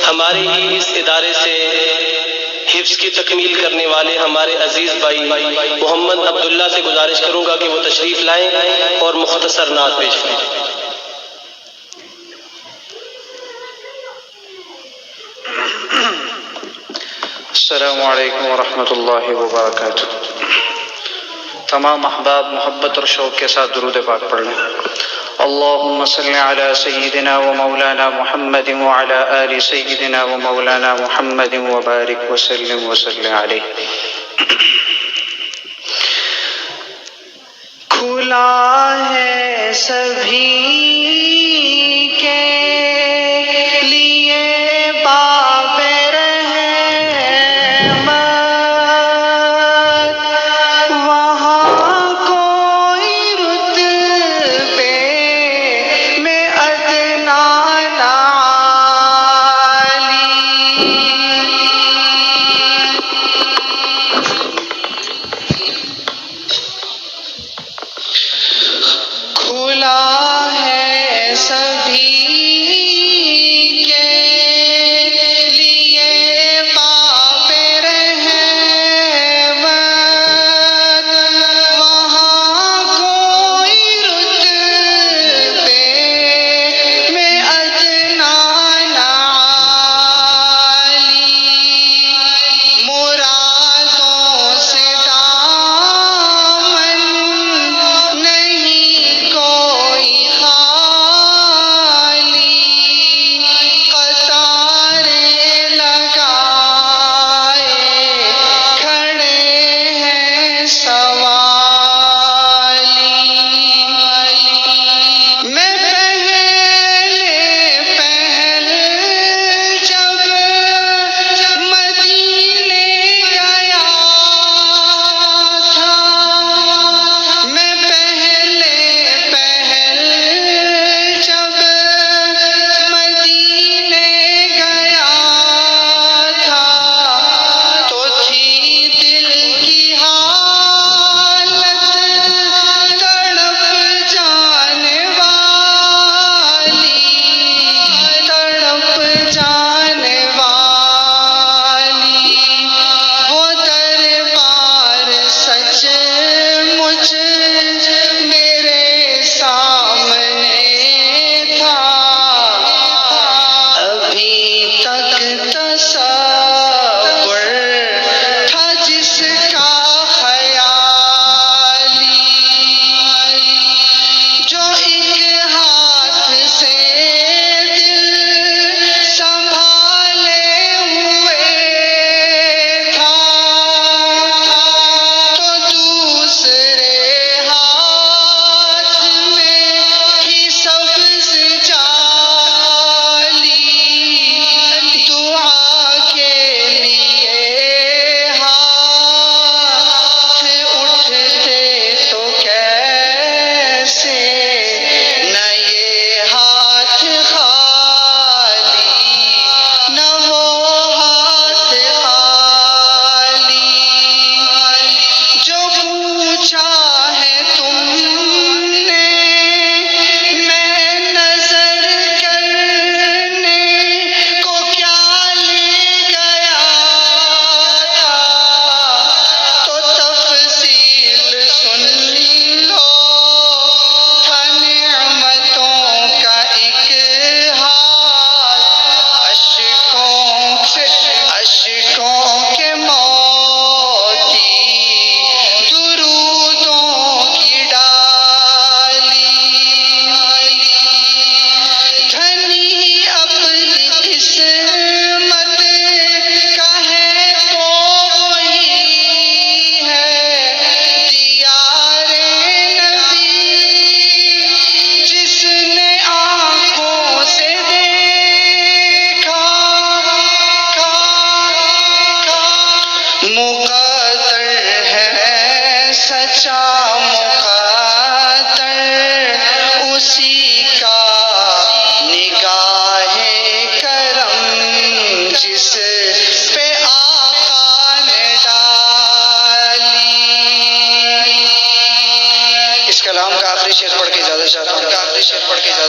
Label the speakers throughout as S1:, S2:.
S1: ہمارے ہی اس ادارے سے حفظ کی تکمیل کرنے والے ہمارے عزیز بھائی محمد عبداللہ سے گزارش کروں گا کہ وہ تشریف لائیں اور مختصر نعت پیش کریں۔
S2: السلام علیکم ورحمۃ اللہ وبرکاتہ۔ تمام احباب محبت اور شوق کے ساتھ درود پاک پڑھ لیں۔ اللہم صل علی سیدنا و مولانا محمد وعلی آل سیدنا و مولانا محمد وبارک وسلم وصلی علیہ۔ کھلا ہے سبھی کے لیے باب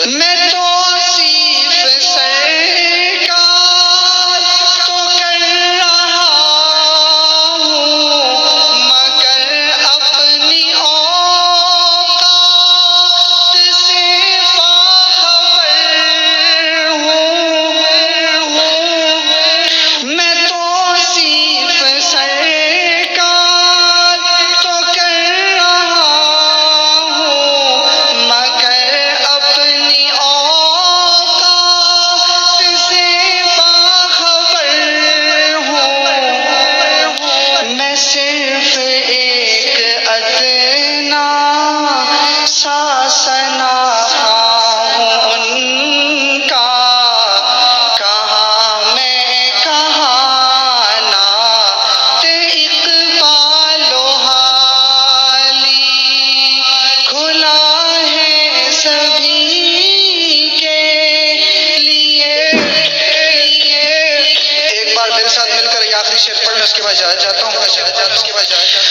S2: میں توصیف سرکار
S3: سے اس کے بعد